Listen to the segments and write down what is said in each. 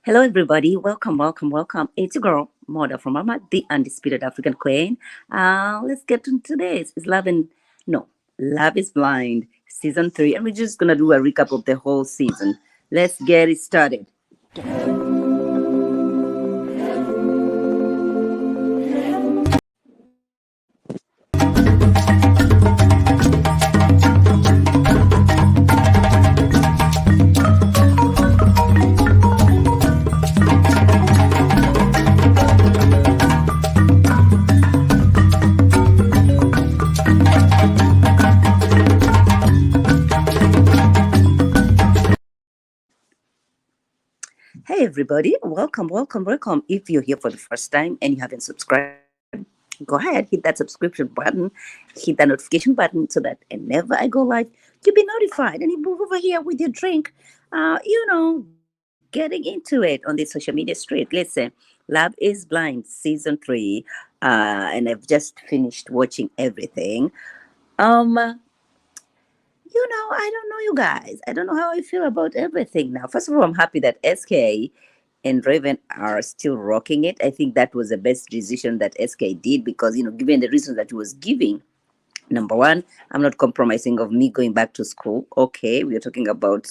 Hello, everybody. Welcome, welcome, welcome. It's your girl, Moda from Mama, the undisputed African queen. Let's get into this. It's no, Love is Blind, season 3, and we're just gonna do a recap of the whole season. Let's get it started. Hey, everybody. Welcome, welcome, welcome. If you're here for the first time and you haven't subscribed, go ahead, hit that subscription button, hit that notification button so that whenever I go live, you'll be notified. And you move over here with your drink, getting into it on the social media street. Listen, Love is Blind, season 3, and I've just finished watching everything. Um, I don't know you guys. I don't know how I feel about everything now. First of all, I'm happy that SK and Raven are still rocking it. I think that was the best decision that SK did because, given the reasons that he was giving, number one, I'm not compromising of me going back to school. Okay, we are talking about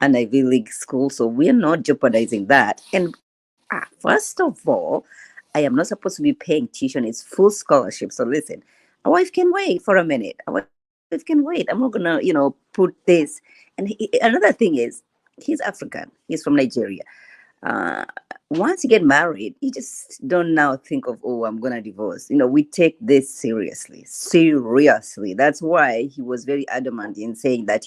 an Ivy League school, so we are not jeopardizing that. And first of all, I am not supposed to be paying tuition. It's full scholarship. So listen, a wife can wait for a minute. A wife can wait. I'm not gonna, put this. And another thing is, he's African. He's from Nigeria. uh, Once you get married, you just don't now think of, oh, I'm gonna divorce. We take this seriously, seriously. That's why he was very adamant in saying that,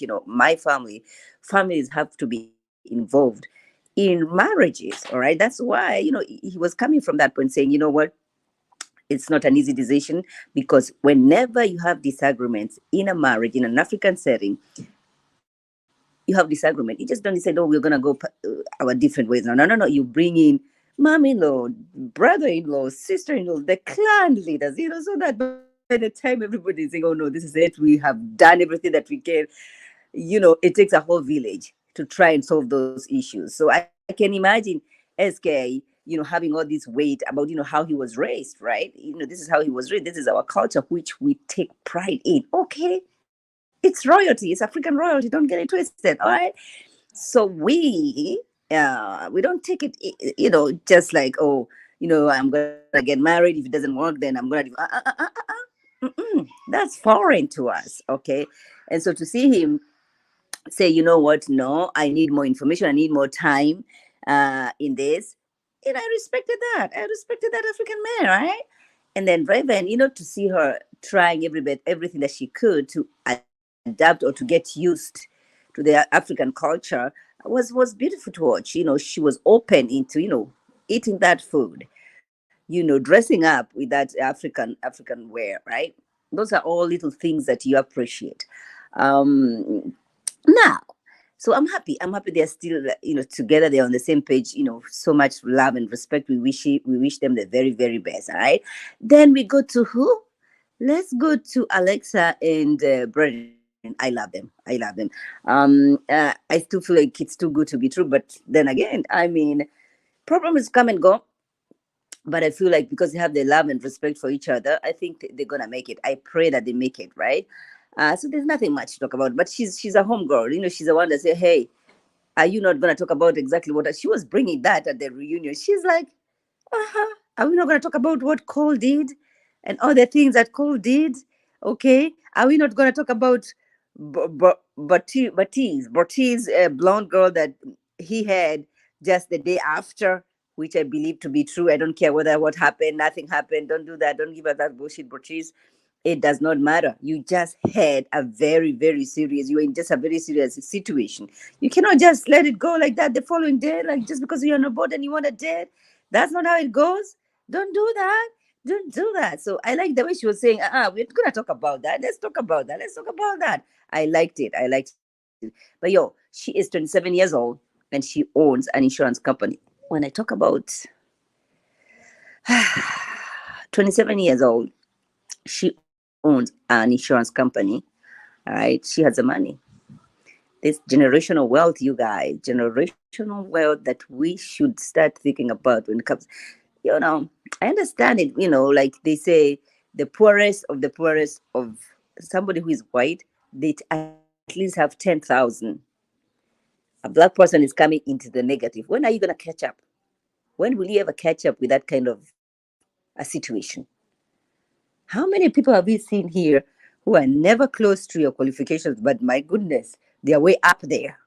families have to be involved in marriages. All right, that's why he was coming from that point, saying, what, it's not an easy decision because whenever you have disagreements in a marriage in an African setting, you have disagreement. You just don't decide, oh, we're gonna go our different ways. No, no, no, no. You bring in mom-in-law, brother-in-law, sister-in-law, the clan leaders. So that by the time everybody's saying, "Oh no, this is it. We have done everything that we can," it takes a whole village to try and solve those issues. So I can imagine SK, having all this weight about how he was raised, right? This is how he was raised. This is our culture, which we take pride in. Okay, it's royalty. It's African royalty. Don't get it twisted. All right. So we don't take it, just like, oh, I'm gonna get married. If it doesn't work, then I'm gonna do. Mm-mm. That's foreign to us. Okay. And so to see him say, you know what, no, I need more information, I need more time in this. And I respected that. I respected that African man, right? And then Raven, to see her trying everything that she could to adapt or to get used to the African culture was beautiful to watch. She was open into, eating that food, dressing up with that African wear, right? Those are all little things that you appreciate. Um, Now, so I'm happy. I'm happy they're still, together. They're on the same page. So much love and respect. We wish them the very, very best. All right. Then we go to who? Let's go to Alexa and Brennan. I love them. I love them. I still feel like it's too good to be true. But then again, I mean, problems come and go, but I feel like because they have the love and respect for each other, I think they're gonna make it. I pray that they make it, right? So there's nothing much to talk about. But she's a homegirl. She's the one that say, "Hey, are you not gonna talk about exactly what?" She was bringing that at the reunion. She's like, "Uh-huh. Are we not gonna talk about what Cole did and all the things that Cole did? Okay. Are we not gonna talk about Batiz, a blonde girl that he had just the day after, which I believe to be true. I don't care whether what happened, nothing happened. Don't do that. Don't give us that bullshit, Batiz. It does not matter. You just had a very, very serious, you're in just a very serious situation. You cannot just let it go like that the following day, like just because you're on a boat and you want a date. That's not how it goes. Don't do that. Don't do that. So I like the way she was saying, we're gonna talk about that. Let's talk about that. Let's talk about that. I liked it. I liked it. But yo, she is 27 years old and she owns an insurance company. When I talk about 27 years old, she owns an insurance company. All right. She has the money. This generational wealth, you guys, generational wealth that we should start thinking about when it comes. I understand it. Like they say, the poorest of the poorest of somebody who is white, they at least have 10,000. A black person is coming into the negative. When are you gonna catch up? When will you ever catch up with that kind of a situation? How many people have we seen here who are never close to your qualifications, but my goodness, they are way up there?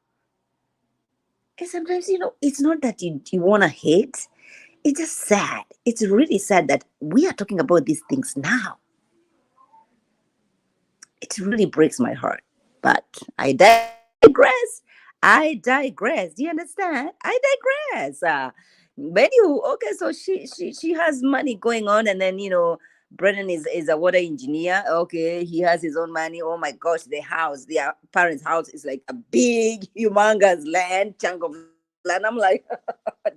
And sometimes, it's not that you want to hate. It's just sad. It's really sad that we are talking about these things now. It really breaks my heart. But I digress. I digress. Do you understand? I digress. But okay, so she has money going on, and then Brennan is a water engineer. Okay, he has his own money. Oh my gosh, their parents' house is like a big, humongous chunk of land. I'm like,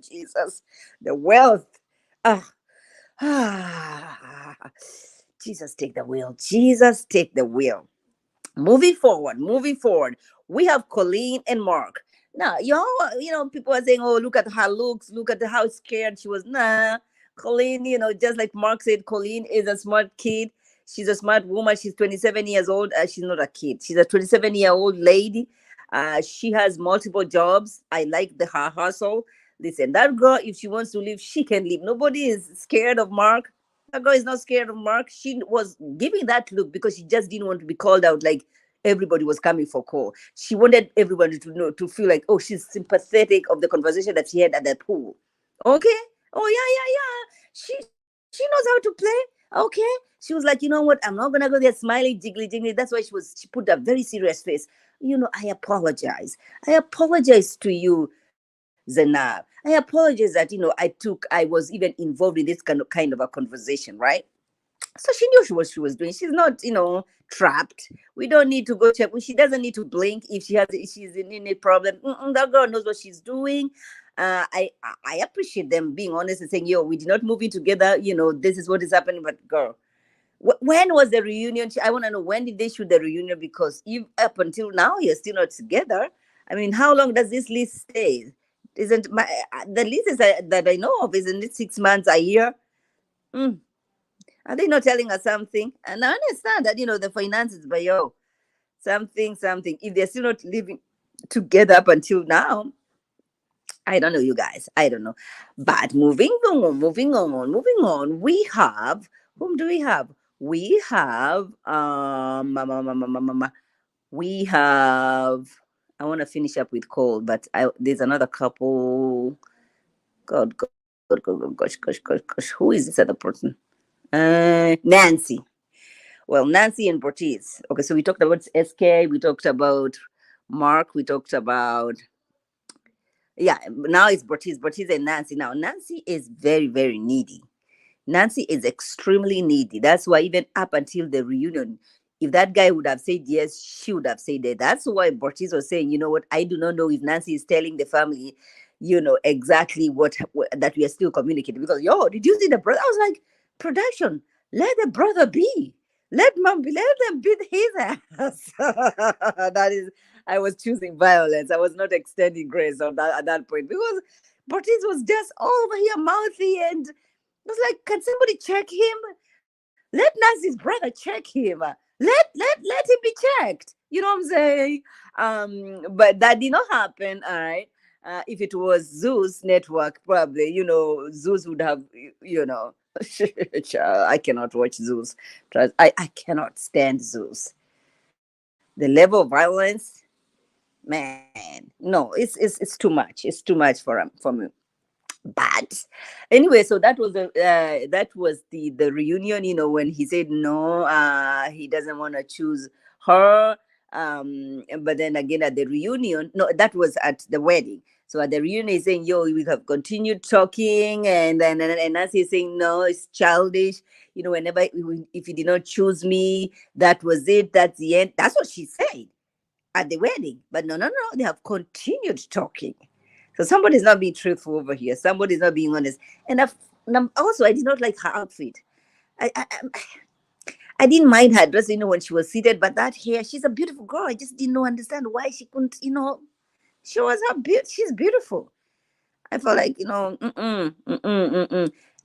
Jesus, the wealth. Ah, ah, Jesus, take the wheel. Jesus, take the wheel. Moving forward, we have Colleen and Mark. Now, people are saying, "Oh, look at her looks. Look at how scared she was." Nah, Colleen, just like Mark said, Colleen is a smart kid. She's a smart woman. She's 27 years old. She's not a kid. She's a 27-year-old lady. She has multiple jobs. I like her hustle. Listen, that girl, if she wants to leave, she can leave. Nobody is scared of Mark. That girl is not scared of Mark. She was giving that look because she just didn't want to be called out like everybody was coming for call. She wanted everybody to know, to feel like, oh, she's sympathetic of the conversation that she had at that pool. Okay? Oh, yeah. She knows how to play. Okay? She was like, you know what? I'm not gonna go there smiling, jiggly. That's why she put a very serious face. I apologize. I apologize to you, Zanab. I apologize that I was even involved in this kind of a conversation, right? So she knew what she was doing. She's not, trapped. We don't need to go check. She doesn't need to blink if she's in any problem. That girl knows what she's doing. I appreciate them being honest and saying, "Yo, we did not move in together. This is what is happening." But girl, when was the reunion? I want to know, when did they shoot the reunion? Because if up until now you're still not together. I mean, how long does this lease stay? Isn't the leases that I know of? Isn't it 6 months, a year? Mm. Are they not telling us something? And I understand that, the finances, but something. If they're still not living together up until now, I don't know, you guys. I don't know. But moving on. Whom do we have? We have, we have, I want to finish up with Cole, but there's another couple. Gosh. Who is this other person? Nancy. Well, Nancy and Bortiz. Okay, so we talked about SK, we talked about Mark, we talked about, yeah, now it's Bortiz and Nancy. Now, Nancy is very, very needy. Nancy is extremely needy. That's why even up until the reunion, if that guy would have said yes, she would have said that. That's why Bortiz was saying, you know what, I do not know if Nancy is telling the family, exactly what that we are still communicating. Because, yo, did you see the brother? I was like, production, let the brother be. Let them beat his ass. That is, I was choosing violence. I was not extending grace on that at that point, because Bortiz was just over here mouthy, and it was like, can somebody check him? Let Nancy's brother check him. Let him be checked. You know what I'm saying? But that did not happen. All right. If it was Zeus network, probably, Zeus would have, I cannot watch Zeus. I cannot stand Zeus. The level of violence, man, no, it's too much. It's too much for me. But anyway, so that was the reunion, when he said no, he doesn't want to choose her. But then again, at the reunion, no, that was at the wedding. So at the reunion, he's saying, yo, we have continued talking, and then and Nancy is saying, no, it's childish. Whenever, if you did not choose me, that was it, that's the end. That's what she said at the wedding. But no, they have continued talking. So somebody's not being truthful over here. Somebody's not being honest. And also, I did not like her outfit. I I didn't mind her dress, when she was seated, but that hair, she's a beautiful girl. I just didn't know understand why she couldn't, she was she's beautiful. I felt like,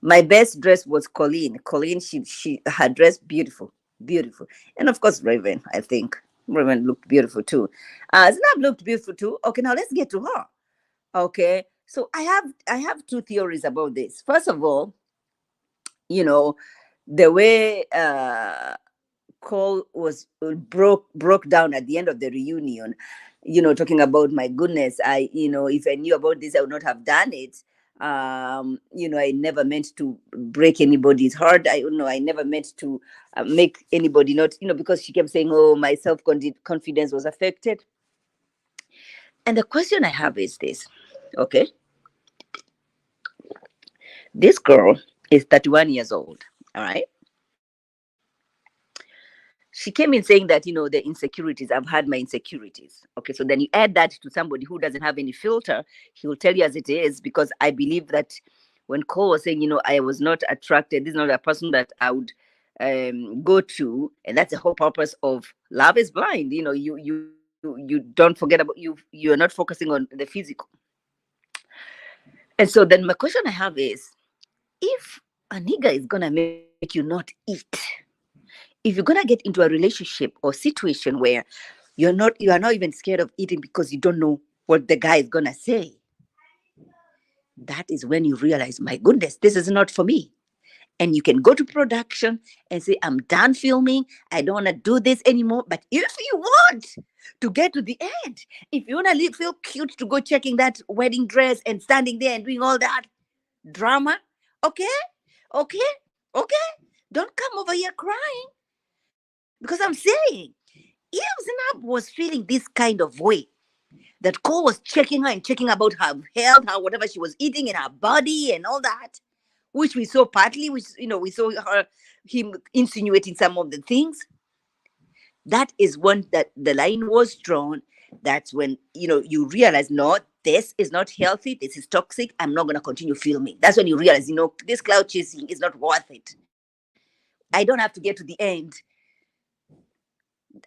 my best dress was Colleen. Colleen, she her dress beautiful, beautiful, and of course Raven. I think Raven looked beautiful too. Znab looked beautiful too. Okay, now let's get to her. Okay, so I have two theories about this. First of all, the way Cole was broke down at the end of the reunion, talking about, my goodness, if I knew about this, I would not have done it. I never meant to break anybody's heart. I never meant to make anybody not, because she kept saying, oh, my confidence was affected. And the question I have is this, okay? This girl is 31 years old, all right? She came in saying that, the insecurities, I've had my insecurities. Okay, so then you add that to somebody who doesn't have any filter, he will tell you as it is, because I believe that when Cole was saying, I was not attracted, this is not a person that I would go to, and that's the whole purpose of Love is Blind. You don't forget about you're not focusing on the physical. And so then my question I have is, if a nigga is gonna make you not eat, if you're gonna get into a relationship or situation where you are not even scared of eating because you don't know what the guy is gonna say, that is when you realize, my goodness, this is not for me. And you can go to production and say, I'm done filming, I don't want to do this anymore. But if you want to get to the end, if you want to feel cute to go checking that wedding dress and standing there and doing all that drama, okay, okay, okay, don't come over here crying. Because I'm saying, if Zainab was feeling this kind of way, that Cole was checking her and checking about her health, her whatever she was eating in her body and all that, which we saw partly, which we saw him insinuating some of the things. That is when that the line was drawn. That's when you realize, no, this is not healthy. This is toxic. I'm not gonna continue filming. That's when you realize, this cloud chasing is not worth it. I don't have to get to the end.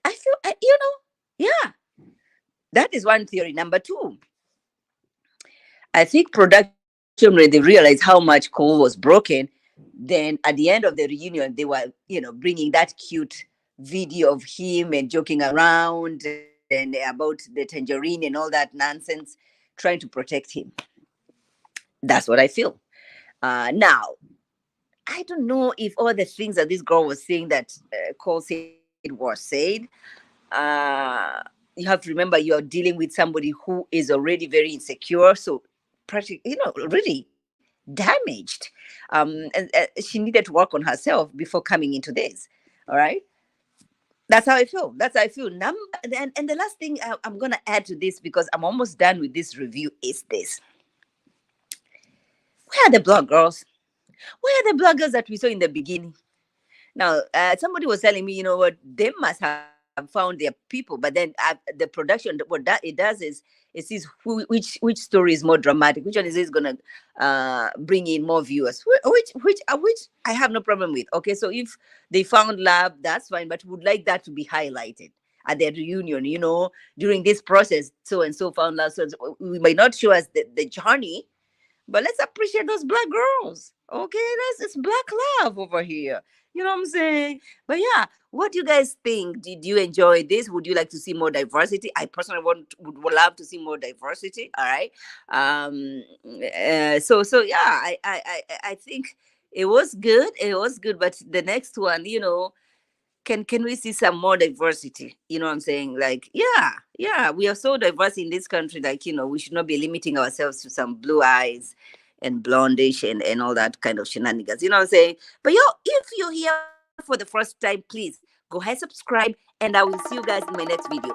I feel, yeah. That is one theory. Number two, I think production, when they realized how much Cole was broken, then at the end of the reunion, they were, bringing that cute video of him and joking around and about the tangerine and all that nonsense, trying to protect him. That's what I feel. Now, I don't know if all the things that this girl was saying that Cole said was said. You have to remember, you are dealing with somebody who is already very insecure, so practically, really damaged. And she needed to work on herself before coming into this. All right. That's how I feel. That's how I feel. And the last thing I'm going to add to this, because I'm almost done with this review, is this. Where are the blog girls? Where are the bloggers that we saw in the beginning? Now, somebody was telling me, what, they must have found their people, but then the production, what that it does is it sees which story is more dramatic, which one is going to bring in more viewers, which I have no problem with. Okay, so if they found love, that's fine, but would like that to be highlighted at their reunion. During this process, so and so found love. So we might not show us the journey, but let's appreciate those black girls. Okay, it's black love over here. You know what I'm saying? But yeah, what do you guys think? Did you enjoy this? Would you like to see more diversity? I personally would love to see more diversity. All right. So yeah, I think it was good. It was good. But the next one, can we see some more diversity? You know what I'm saying? Like, yeah, we are so diverse in this country. Like, we should not be limiting ourselves to some blue eyes and blondish and all that kind of shenanigans. You know what I'm saying? But if you're here for the first time, please go ahead, subscribe, and I will see you guys in my next video.